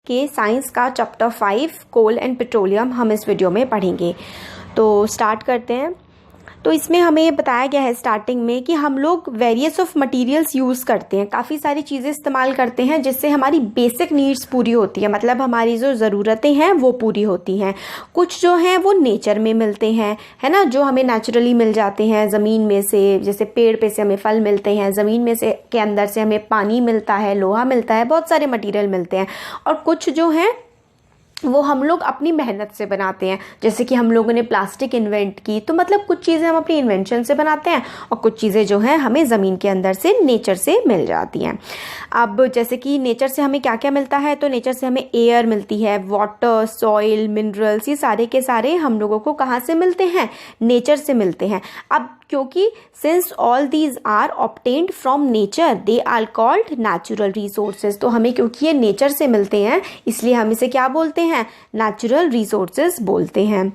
के साइंस का chapter 5 coal and petroleum हम इस वीडियो में पढ़ेंगे। तो स्टार्ट करते हैं। तो इसमें हमें बताया गया है स्टार्टिंग में कि हम लोग वेरियस ऑफ मटेरियल्स यूज़ करते हैं, काफ़ी सारी चीज़ें इस्तेमाल करते हैं जिससे हमारी बेसिक नीड्स पूरी होती है, मतलब हमारी जो ज़रूरतें हैं वो पूरी होती हैं। कुछ जो हैं वो नेचर में मिलते हैं, है ना, जो हमें नेचुरली मिल जाते हैं ज़मीन में से, जैसे पेड़ पे से हमें फल मिलते हैं, ज़मीन में से के अंदर से हमें पानी मिलता है, लोहा मिलता है, बहुत सारे मटेरियल मिलते हैं। और कुछ जो हैं वो हम लोग अपनी मेहनत से बनाते हैं, जैसे कि हम लोगों ने प्लास्टिक इन्वेंट की, तो मतलब कुछ चीज़ें हम अपनी इन्वेंशन से बनाते हैं और कुछ चीज़ें जो हैं हमें ज़मीन के अंदर से, नेचर से मिल जाती हैं। अब जैसे कि नेचर से हमें क्या क्या मिलता है, तो नेचर से हमें एयर मिलती है, वाटर, सॉइल, मिनरल्स, ये सारे के सारे हम लोगों को कहाँ से मिलते हैं, नेचर से मिलते हैं। अब क्योंकि since all these are obtained from nature they are called natural resources, तो हमें क्योंकि ये नेचर से मिलते हैं इसलिए हम इसे क्या बोलते हैं, नेचुरल रिसोर्सेज बोलते हैं।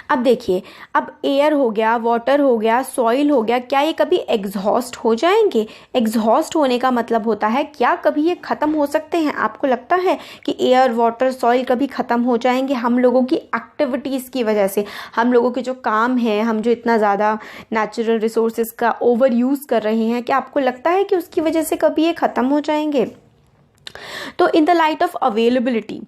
अब देखिए, अब एयर हो गया, वाटर हो गया, सॉइल हो गया, क्या ये कभी एग्जॉस्ट हो जाएंगे? एग्जॉस्ट होने का मतलब होता है क्या कभी ये ख़त्म हो सकते हैं? आपको लगता है कि एयर, वाटर, सॉइल कभी ख़त्म हो जाएंगे हम लोगों की एक्टिविटीज़ की वजह से? हम लोगों के जो काम हैं, हम जो इतना ज़्यादा नेचुरल रिसोर्सेज का ओवर यूज़ कर रहे हैं, क्या आपको लगता है कि उसकी वजह से कभी ये ख़त्म हो जाएंगे? तो in the light of availability,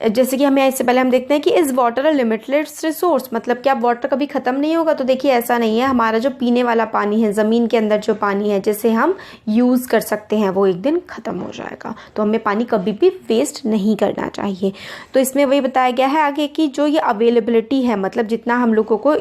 जैसे कि हमें इससे पहले हम देखते हैं कि is water a limitless resource, मतलब क्या वाटर कभी ख़त्म नहीं होगा? तो देखिए ऐसा नहीं है। हमारा जो पीने वाला पानी है, ज़मीन के अंदर जो पानी है जिसे हम यूज़ कर सकते हैं, वो एक दिन ख़त्म हो जाएगा। तो हमें पानी कभी भी वेस्ट नहीं करना चाहिए। तो इसमें वही बताया गया है आगे कि जो ये अवेलेबिलिटी है, मतलब जितना हम लोगों को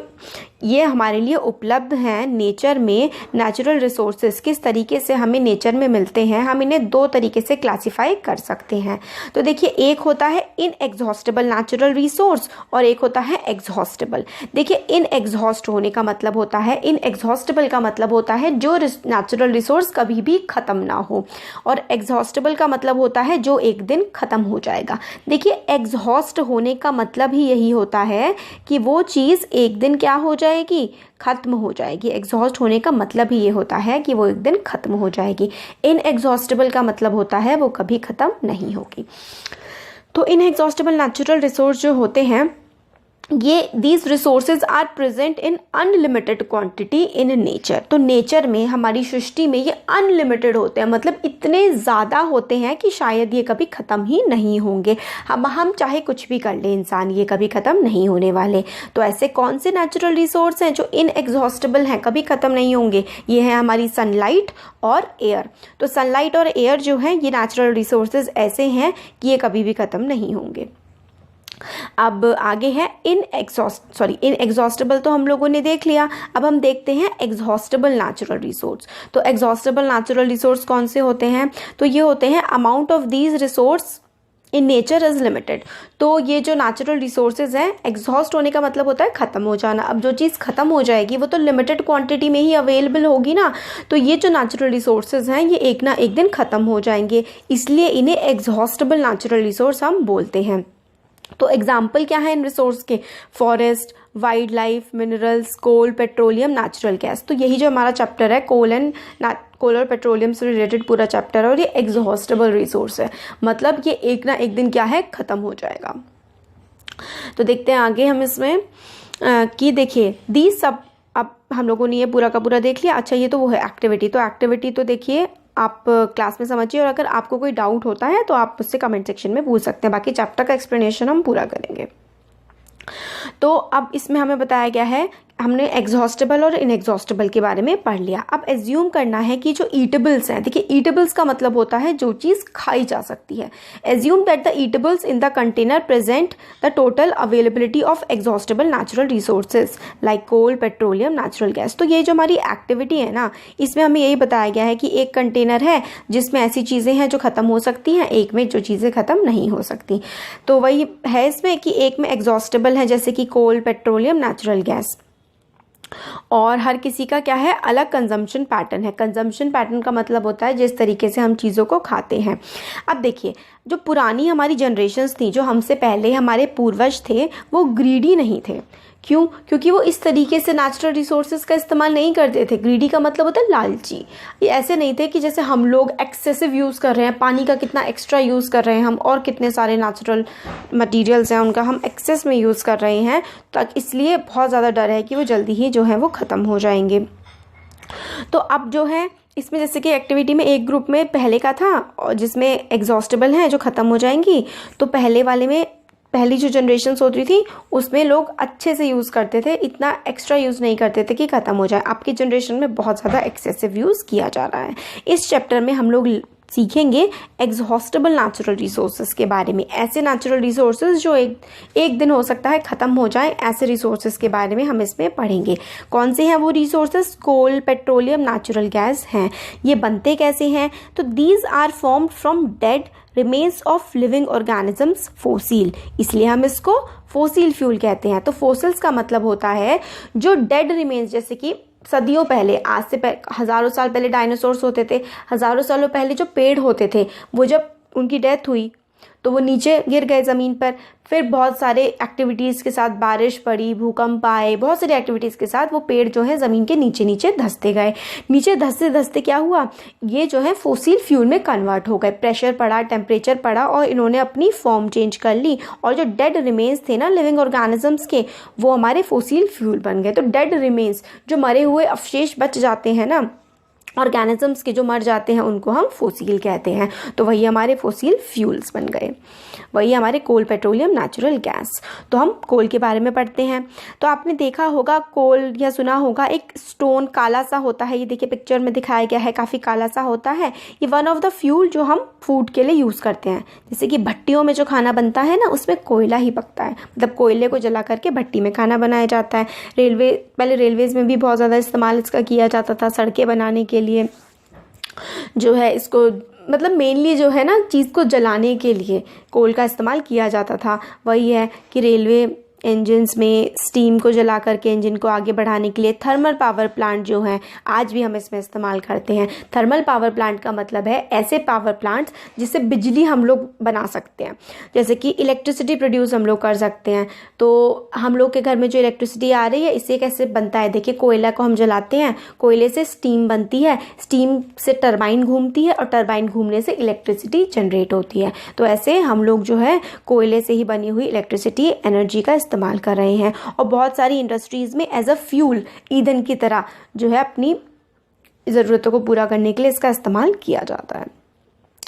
ये हमारे लिए उपलब्ध हैं नेचर में, नेचुरल रिसोर्सेज किस तरीके से हमें नेचर में मिलते हैं, हम इन्हें दो तरीके से क्लासिफाई कर सकते हैं। तो देखिए, एक होता है इनएग्जॉस्टेबल नेचुरल रिसोर्स और एक होता है एग्जॉस्टेबल। देखिए, इनएग्जॉस्ट होने का मतलब होता है, इनएग्जॉस्टेबल का मतलब होता है जो नेचुरल रिसोर्स कभी भी ख़त्म ना हो, और एग्जॉस्टेबल का मतलब होता है जो एक दिन ख़त्म हो जाएगा। देखिए, एग्जॉस्ट होने का मतलब ही यही होता है कि वो चीज़ एक दिन क्या हो जाएगी, खत्म हो जाएगी। एग्जॉस्ट होने का मतलब ही ये होता है कि वो एक दिन खत्म हो जाएगी। इनएग्जॉस्टेबल का मतलब होता है वो कभी खत्म नहीं होगी। तो इनएग्जॉस्टेबल नेचुरल रिसोर्स जो होते हैं, ये these resources are present in unlimited quantity in nature. तो नेचर में, हमारी सृष्टि में ये अनलिमिटेड होते हैं, मतलब इतने ज़्यादा होते हैं कि शायद ये कभी ख़त्म ही नहीं होंगे। हम चाहे कुछ भी कर ले इंसान, ये कभी ख़त्म नहीं होने वाले। तो ऐसे कौन से नेचुरल रिसोर्स हैं जो इनएग्जॉस्टेबल हैं, कभी ख़त्म नहीं होंगे? ये है हमारी सनलाइट और एयर। तो सनलाइट और एयर जो हैं ये नेचुरल रिसोर्सेज ऐसे हैं कि ये कभी भी ख़त्म नहीं होंगे। अब आगे है इनएग्जॉस्टेबल तो हम लोगों ने देख लिया। अब हम देखते हैं एग्जॉस्टेबल नेचुरल रिसोर्स। तो एग्जॉस्टेबल नेचुरल रिसोर्स कौन से होते हैं? तो ये होते हैं amount of these resource in nature is limited. तो ये जो नेचुरल रिसोर्सेज हैं, एग्जॉस्ट होने का मतलब होता है ख़त्म हो जाना। अब जो चीज़ ख़त्म हो जाएगी वो तो लिमिटेड क्वांटिटी में ही अवेलेबल होगी ना। तो ये जो नेचुरल रिसोर्सेज हैं ये एक ना एक दिन ख़त्म हो जाएंगे, इसलिए इन्हें एग्जॉस्टेबल नेचुरल रिसोर्स हम बोलते हैं। तो एग्जाम्पल क्या है इन रिसोर्स के? फॉरेस्ट, वाइल्ड लाइफ, मिनरल्स, कोल, पेट्रोलियम, नेचुरल गैस। तो यही जो हमारा चैप्टर है कोल और पेट्रोलियम से रिलेटेड पूरा चैप्टर है, और ये एग्जॉस्टेबल रिसोर्स है, मतलब ये एक ना एक दिन क्या है, ख़त्म हो जाएगा। तो देखते हैं आगे हम इसमें कि देखिए दी सब, अब हम लोगों ने ये पूरा का पूरा देख लिया। अच्छा, ये तो वो है एक्टिविटी। तो एक्टिविटी तो देखिए आप क्लास में समझिए, और अगर आपको कोई डाउट होता है तो आप उससे कमेंट सेक्शन में पूछ सकते हैं। बाकी चैप्टर का एक्सप्लेनेशन हम पूरा करेंगे। तो अब इसमें हमें बताया गया है, हमने एग्जॉस्टेबल और इनएग्जॉस्टेबल के बारे में पढ़ लिया। अब एज्यूम करना है कि जो ईटेबल्स हैं, देखिए ईटेबल्स का मतलब होता है जो चीज़ खाई जा सकती है। Assume that the eatables in the container present the total availability of exhaustible natural resources like coal, petroleum, natural gas. तो ये जो हमारी एक्टिविटी है ना, इसमें हमें यही बताया गया है कि एक कंटेनर है जिसमें ऐसी चीज़ें हैं जो ख़त्म हो सकती हैं, एक में जो चीज़ें ख़त्म नहीं हो सकती। तो वही है इसमें कि एक में एग्जॉस्टेबल है जैसे कि कोल, पेट्रोलियम, नेचुरल गैस, और हर किसी का क्या है, अलग कंजम्पशन पैटर्न है। कंजम्पशन पैटर्न का मतलब होता है जिस तरीके से हम चीज़ों को खाते हैं। अब देखिए, जो पुरानी हमारी जनरेशन्स थी, जो हमसे पहले हमारे पूर्वज थे, वो ग्रीडी नहीं थे। क्यों? क्योंकि वो इस तरीके से नेचुरल रिसोर्सेज का इस्तेमाल नहीं करते थे। ग्रीडी का मतलब होता है लालची। ये ऐसे नहीं थे कि जैसे हम लोग एक्सेसिव यूज़ कर रहे हैं, पानी का कितना एक्स्ट्रा यूज़ कर रहे हैं हम, और कितने सारे नेचुरल मटेरियल्स हैं उनका हम एक्सेस में यूज़ कर रहे हैं, तो इसलिए बहुत ज़्यादा डर है कि वो जल्दी ही जो है वो ख़त्म हो जाएंगे। तो अब जो है इसमें जैसे कि एक्टिविटी में एक ग्रुप में पहले का था और जिसमें एग्जॉस्टेबल हैं जो ख़त्म हो जाएंगी, तो पहले वाले में पहली जो जनरेशन होती थी उसमें लोग अच्छे से यूज़ करते थे, इतना एक्स्ट्रा यूज़ नहीं करते थे कि ख़त्म हो जाए। आपकी जनरेशन में बहुत ज़्यादा एक्सेसिव यूज़ किया जा रहा है। इस चैप्टर में हम लोग सीखेंगे एग्जॉस्टेबल नेचुरल रिसोर्सेज के बारे में। ऐसे नेचुरल रिसोर्सेज जो एक दिन हो सकता है ख़त्म हो जाए, ऐसे रिसोर्सेज के बारे में हम इसमें पढ़ेंगे। कौन से हैं वो resources? Coal, petroleum, natural gas हैं। ये बनते कैसे हैं? तो these are formed from dead remains of living organisms, fossil, इसलिए हम इसको फोसिल फ्यूल कहते हैं। तो फोसिल्स का मतलब होता है जो डेड रिमेन्स, जैसे कि सदियों पहले, आज से हज़ारों साल पहले डायनासोर्स होते थे, हज़ारों सालों पहले जो पेड़ होते थे वो जब उनकी डेथ हुई तो वो नीचे गिर गए ज़मीन पर। फिर बहुत सारे एक्टिविटीज़ के साथ बारिश पड़ी, भूकंप आए, बहुत सारी एक्टिविटीज़ के साथ वो पेड़ जो है ज़मीन के नीचे नीचे धंसते गए। नीचे धंसते धंसते क्या हुआ, ये जो है फोसिल फ्यूल में कन्वर्ट हो गए। प्रेशर पड़ा, टेम्परेचर पड़ा और इन्होंने अपनी फॉर्म चेंज कर ली, और जो डेड रिमेन्स थे ना लिविंग ऑर्गेनिजम्स के, वो हमारे फोसिल फ्यूल बन गए। तो डेड रिमेन्स, जो मरे हुए अवशेष बच जाते हैं ना ऑर्गेनिजम्स के, जो मर जाते हैं, उनको हम फोसिल कहते हैं। तो वही हमारे फोसिल फ्यूल्स बन गए, वही हमारे कोल, पेट्रोलियम, नेचुरल गैस। तो हम कोल के बारे में पढ़ते हैं। तो आपने देखा होगा कोल या सुना होगा, एक स्टोन काला सा होता है, ये देखिए पिक्चर में दिखाया गया है, काफ़ी काला सा होता है। ये वन ऑफ द फ्यूल जो हम फूड के लिए यूज़ करते हैं। जैसे कि भट्टियों में जो खाना बनता है ना, उसमें कोयला ही पकता है, मतलब कोयले को जला करके भट्टी में खाना बनाया जाता है। पहले रेलवेज़ में भी बहुत ज़्यादा इस्तेमाल इसका किया जाता था, सड़कें बनाने के लिए जो है इसको, मतलब मेनली जो है ना चीज़ को जलाने के लिए कोल का इस्तेमाल किया जाता था। वही है कि रेलवे इंजन्स में स्टीम को जला करके इंजन को आगे बढ़ाने के लिए थर्मल पावर प्लांट जो है आज भी हम इसमें इस्तेमाल करते हैं। थर्मल पावर प्लांट का मतलब है ऐसे पावर प्लांट्स जिससे बिजली हम लोग बना सकते हैं, जैसे कि इलेक्ट्रिसिटी प्रोड्यूस हम लोग कर सकते हैं। तो हम लोग के घर में जो इलेक्ट्रिसिटी आ रही है, इससे कैसे बनता है, देखिए कोयला को हम जलाते हैं, कोयले से स्टीम बनती है, स्टीम से टरबाइन घूमती है और टरबाइन घूमने से इलेक्ट्रिसिटी जनरेट होती है। तो ऐसे हम लोग जो है कोयले से ही बनी हुई इलेक्ट्रिसिटी एनर्जी का इस्तेमाल कर रहे हैं। और बहुत सारी इंडस्ट्रीज में एज अ फ्यूल, ईंधन की तरह जो है अपनी ज़रूरतों को पूरा करने के लिए इसका इस्तेमाल किया जाता है।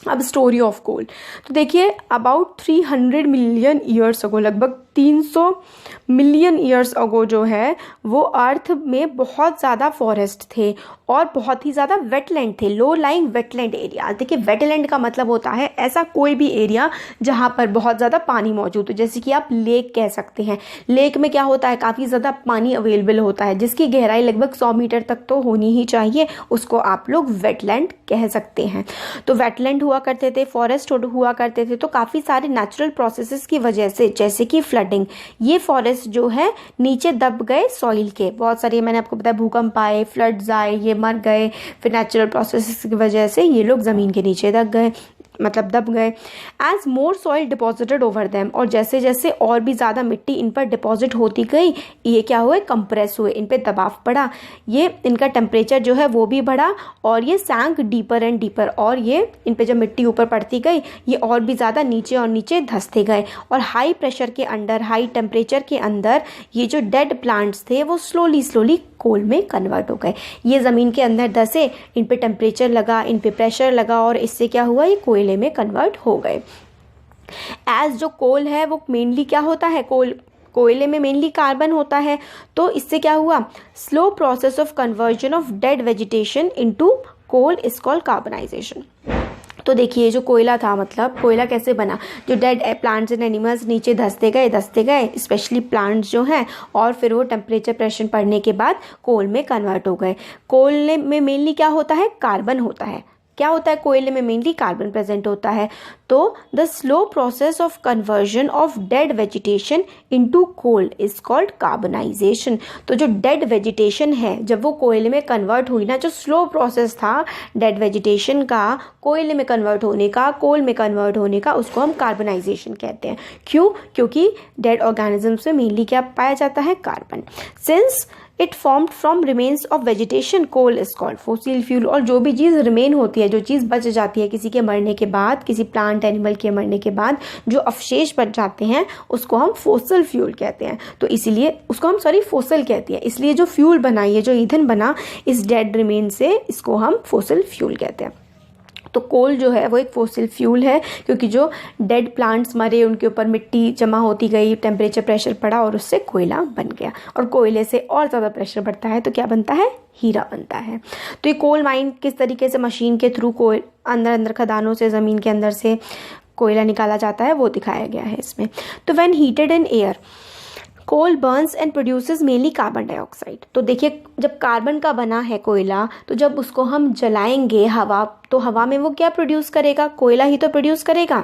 अब स्टोरी ऑफ कोल, तो देखिए अबाउट 300 मिलियन ईयर्स अगो, लगभग 300 मिलियन ईयर्स अगो जो है वो अर्थ में बहुत ज़्यादा फॉरेस्ट थे और बहुत ही ज़्यादा वेटलैंड थे, लो लाइंग वेटलैंड एरिया। देखिए वेटलैंड का मतलब होता है ऐसा कोई भी एरिया जहाँ पर बहुत ज़्यादा पानी मौजूद हो, जैसे कि आप लेक कह सकते हैं। लेक में क्या होता है, काफ़ी ज़्यादा पानी अवेलेबल होता है जिसकी गहराई लगभग 100 मीटर तक तो होनी ही चाहिए, उसको आप लोग वेटलैंड कह सकते हैं। तो वेटलैंड हुआ करते थे, फॉरेस्ट हुआ करते थे। तो काफ़ी सारे नेचुरल प्रोसेसेस की वजह से, जैसे कि फ्लडिंग, ये फॉरेस्ट जो है नीचे दब गए सॉइल के। बहुत सारे मैंने आपको बताया भूकंप आए, फ्लड्स आए, ये मर गए, फिर नेचुरल प्रोसेसेस की वजह से ये लोग ज़मीन के नीचे दब गए। एज मोर सॉइल डिपॉजिटेड ओवर देम, और जैसे जैसे और भी ज़्यादा मिट्टी इन पर डिपॉजिट होती गई, ये क्या हुए, कंप्रेस हुए, इन पे दबाव पड़ा, ये इनका टेम्परेचर जो है वो भी बढ़ा और ये सैंक डीपर एंड डीपर, और ये इन पे जब मिट्टी ऊपर पड़ती गई ये और भी ज़्यादा नीचे और नीचे धंसते गए। और हाई प्रेशर के अंडर, हाई टेम्परेचर के अंदर ये जो डेड प्लांट्स थे वो स्लोली कोल में कन्वर्ट हो गए। ये ज़मीन के अंदर धंसे, इन पे टेम्परेचर लगा, इन पे प्रेशर लगा और इससे क्या हुआ, ये कोयले में कन्वर्ट हो गए। एज जो कोल है वो मेनली क्या होता है, कोयले में मेनली कार्बन होता है। तो इससे क्या हुआ, slow process of conversion of dead vegetation into coal is called carbonisation. तो देखिए जो कोयला था, मतलब कोयला कैसे बना, जो डेड प्लांट्स एंड एनिमल्स नीचे धंसते गए, स्पेशली प्लांट्स जो हैं, और फिर वो टेम्परेचर प्रेशर पड़ने के बाद कोल में कन्वर्ट हो गए। कोल में मेनली क्या होता है, कार्बन होता है। क्या होता है, कोयले में मेनली कार्बन प्रेजेंट होता है। तो the slow process of conversion of dead vegetation into coal is called carbonisation. तो जो डेड वेजिटेशन है, जब वो कोयले में कन्वर्ट हुई ना, जो स्लो प्रोसेस था डेड वेजिटेशन का कोयले में कन्वर्ट होने का, कोल में कन्वर्ट होने का, उसको हम कार्बनाइजेशन कहते हैं। क्यों? क्योंकि डेड ऑर्गेनिजम्स में मेनली क्या पाया जाता है, carbon. Since it formed from remains of vegetation, coal is called fossil fuel. और जो भी चीज़ रिमेन होती है, जो चीज़ बच जाती है किसी के मरने के बाद, किसी प्लांट एनिमल के मरने के बाद जो अवशेष बच जाते हैं, उसको हम फॉसिल फ्यूल कहते हैं। तो इसीलिए उसको हम फॉसिल कहते हैं। इसलिए जो फ्यूल बना, ये जो ईंधन बना इस डेड रिमेन से, इसको हम फॉसिल फ्यूल कहते हैं। तो कोल जो है वो एक फॉसिल फ्यूल है, क्योंकि जो डेड प्लांट्स मरे, उनके ऊपर मिट्टी जमा होती गई, टेम्परेचर प्रेशर पड़ा और उससे कोयला बन गया। और कोयले से और ज़्यादा प्रेशर बढ़ता है तो क्या बनता है, हीरा बनता है। तो ये कोल माइन किस तरीके से मशीन के थ्रू कोयल अंदर खदानों से, ज़मीन के अंदर से कोयला निकाला जाता है, वो दिखाया गया है इसमें। तो when heated in air, coal burns and produces mainly carbon dioxide. तो देखिए, जब कार्बन का बना है कोयला, तो जब उसको हम जलाएंगे हवा, तो हवा में वो क्या प्रोड्यूस करेगा, कोयला ही तो प्रोड्यूस करेगा,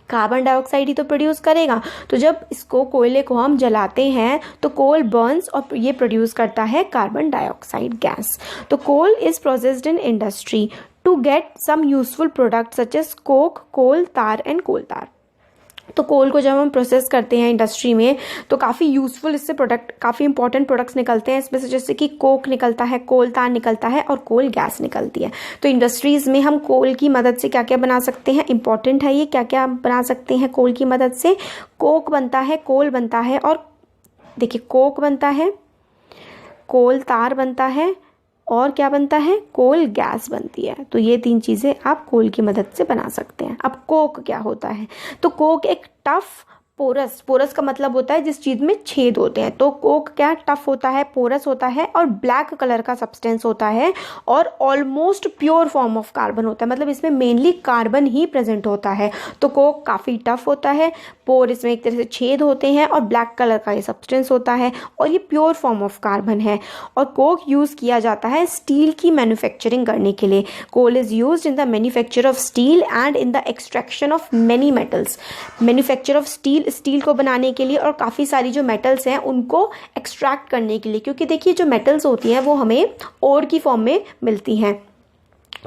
कार्बन डाइऑक्साइड ही तो प्रोड्यूस करेगा। तो जब इसको, कोयले को हम जलाते हैं तो कोल बर्न्स और ये प्रोड्यूस करता है कार्बन डाइऑक्साइड गैस। तो coal is processed in industry to get some useful product such as coke, coal tar and कोल तार। तो कोल को जब हम प्रोसेस करते हैं इंडस्ट्री में, तो काफ़ी यूज़फुल इससे प्रोडक्ट, काफ़ी इंपॉर्टेंट प्रोडक्ट्स निकलते हैं इसमें से, जैसे कि कोक निकलता है, कोल तार निकलता है और कोल गैस निकलती है। तो इंडस्ट्रीज़ में हम कोल की मदद से क्या क्या बना सकते हैं, इंपॉर्टेंट है ये, क्या क्या बना सकते हैं कोल की मदद से। कोक बनता है, कोल बनता है, और देखिए कोक बनता है, कोल तार बनता है, और क्या बनता है, कोल गैस बनती है। तो ये 3 चीज़ें आप कोल की मदद से बना सकते हैं। अब कोक क्या होता है, तो कोक एक टफ पोरस का मतलब होता है जिस चीज़ में छेद होते हैं। तो कोक क्या टफ होता है, पोरस होता है और ब्लैक कलर का सब्सटेंस होता है और almost pure form of carbon होता है, मतलब इसमें मेनली कार्बन ही प्रेजेंट होता है। तो कोक काफ़ी टफ होता है, पोर इसमें एक तरह से छेद होते हैं और ब्लैक कलर का ये सब्सटेंस होता है और ये प्योर फॉर्म ऑफ कार्बन है। और कोक यूज़ किया जाता है स्टील की मैन्युफैक्चरिंग करने के लिए। Coal is used in the manufacture of steel and in the extraction of many metals. Manufacture of steel को बनाने के लिए और काफ़ी सारी जो मेटल्स हैं उनको एक्सट्रैक्ट करने के लिए, क्योंकि देखिए जो मेटल्स होती हैं वो हमें ओर की फॉर्म में मिलती हैं।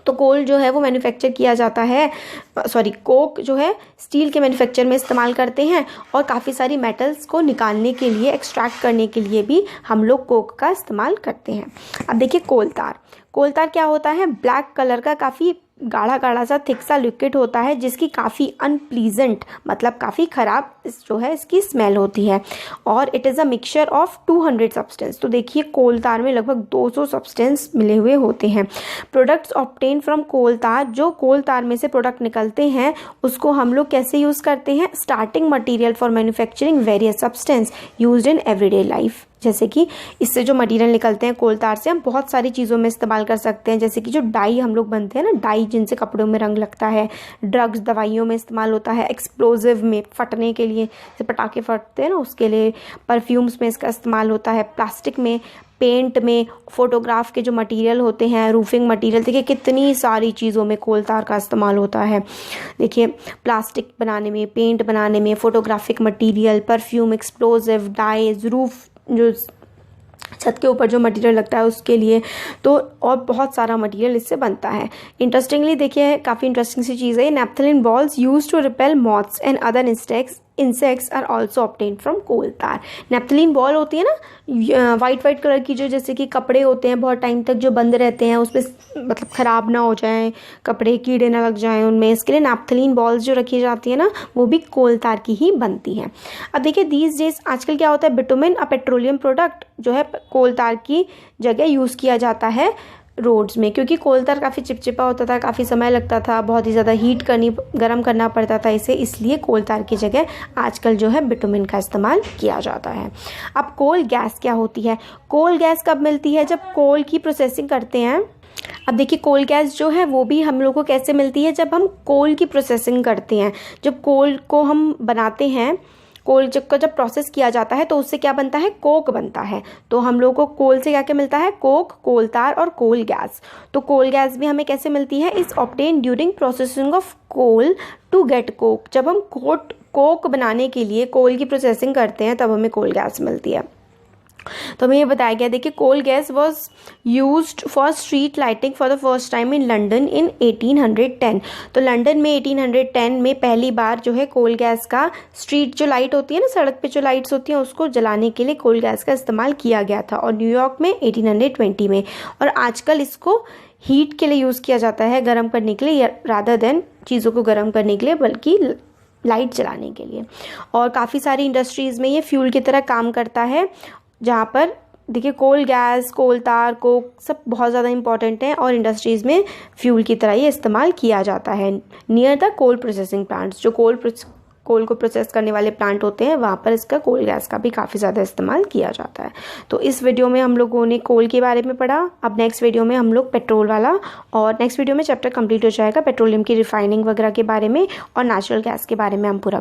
तो कोल जो है वो मैन्युफैक्चर किया जाता है, कोक जो है स्टील के मैन्युफैक्चर में इस्तेमाल करते हैं और काफ़ी सारी मेटल्स को निकालने के लिए, एक्सट्रैक्ट करने के लिए भी हम लोग कोक का इस्तेमाल करते हैं। अब देखिए कोल तार क्या होता है, ब्लैक कलर का काफ़ी गाढ़ा सा थिक सा लिक्विड होता है जिसकी काफ़ी अनप्लीजेंट, मतलब काफ़ी ख़राब जो है इसकी स्मेल होती है। और it is a mixture of 200 substance. तो देखिए कोल तार में लगभग 200 सब्सटेंस मिले हुए होते हैं। प्रोडक्ट्स ऑब्टेन फ्रॉम कोल तार, जो कोल तार में से प्रोडक्ट निकलते हैं उसको हम लोग कैसे यूज़ करते हैं, starting material for manufacturing various substance used in everyday life. जैसे कि इससे जो मटेरियल निकलते हैं कोल तार से हम बहुत सारी चीज़ों में इस्तेमाल कर सकते हैं, जैसे कि जो डाई हम लोग बनते हैं ना, डाई जिनसे कपड़ों में रंग लगता है, ड्रग्स दवाइयों में इस्तेमाल होता है, एक्सप्लोजिव में फटने के लिए, जैसे पटाखे फटते हैं ना उसके लिए, परफ्यूम्स में इसका इस्तेमाल होता है, प्लास्टिक में, पेंट में, फोटोग्राफ के जो मटेरियल होते हैं, रूफिंग मटेरियल, देखिए कितनी सारी चीज़ों में कोल तार का इस्तेमाल होता है। देखिए प्लास्टिक बनाने में, पेंट बनाने में, photographic material, perfume, explosive, dyes, roof जो छत के ऊपर जो मटेरियल लगता है उसके लिए, तो और बहुत सारा मटेरियल इससे बनता है। इंटरेस्टिंगली देखिए, काफ़ी इंटरेस्टिंग सी चीज़ है, naphthalene balls use to repel moths and other insects are also obtain from coal tar. Naphthalene ball होती है ना वाइट कलर की, जो जैसे कि कपड़े होते हैं बहुत टाइम तक जो बंद रहते हैं, उसमें मतलब ख़राब ना हो जाएं कपड़े, कीड़े ना लग जाएं उनमें, इसके लिए नैप्थलीन बॉल्स जो रखी जाती है ना वो भी कोल तार की ही बनती हैं। अब देखिए दीज डेज आजकल क्या होता है, बिटुमेन अ पेट्रोलियम प्रोडक्ट जो है कोल तार की जगह यूज़ किया जाता है रोड्स में, क्योंकि कोल तार काफ़ी चिपचिपा होता था, काफ़ी समय लगता था, बहुत ही ज़्यादा गर्म करना पड़ता था इसे, इसलिए कोल तार की जगह आजकल जो है बिटुमेन का इस्तेमाल किया जाता है। अब कोल गैस क्या होती है, कोल गैस कब मिलती है, जब कोल की प्रोसेसिंग करते हैं। अब देखिए कोल गैस जो है वो भी हम लोग को कैसे मिलती है, जब हम कोल की प्रोसेसिंग करते हैं, जब कोल को हम बनाते हैं कोल का जब प्रोसेस किया जाता है तो उससे क्या बनता है, कोक बनता है। तो हम लोग को कोल से क्या क्या मिलता है, कोक, कोल तार और कोल गैस। तो कोल गैस भी हमें कैसे मिलती है, is obtain during processing of coal to get coke. जब हम कोक बनाने के लिए कोल की प्रोसेसिंग करते हैं तब हमें कोल गैस मिलती है। तो हमें ये बताया गया, देखिए coal gas was used for street lighting for the first time in London in 1810। तो लंदन में 1810 में पहली बार जो है कोल गैस का स्ट्रीट जो लाइट होती है ना, सड़क पे जो लाइट्स होती हैं उसको जलाने के लिए कोल गैस का इस्तेमाल किया गया था, और न्यूयॉर्क में 1820 में। और आजकल इसको हीट के लिए यूज़ किया जाता है, गर्म करने के लिए, रादर देन चीज़ों को गर्म करने के लिए, बल्कि लाइट जलाने के लिए। और काफ़ी सारी इंडस्ट्रीज़ में ये फ्यूल की तरह काम करता है, जहाँ पर देखिए कोल गैस, कोल तार, कोक सब बहुत ज़्यादा इंपॉर्टेंट हैं और इंडस्ट्रीज़ में फ्यूल की तरह ये इस्तेमाल किया जाता है। Near the coal processing plants, जो कोल को प्रोसेस करने वाले प्लांट होते हैं वहाँ पर इसका कोल गैस का भी काफ़ी ज़्यादा इस्तेमाल किया जाता है। तो इस वीडियो में हम लोगों ने कोल के बारे में पढ़ा। अब नेक्स्ट वीडियो में हम लोग पेट्रोल वाला, और नेक्स्ट वीडियो में चैप्टर कंप्लीट हो जाएगा पेट्रोलियम की रिफाइनिंग वगैरह के बारे में, और नेचुरल गैस के बारे में हम पूरा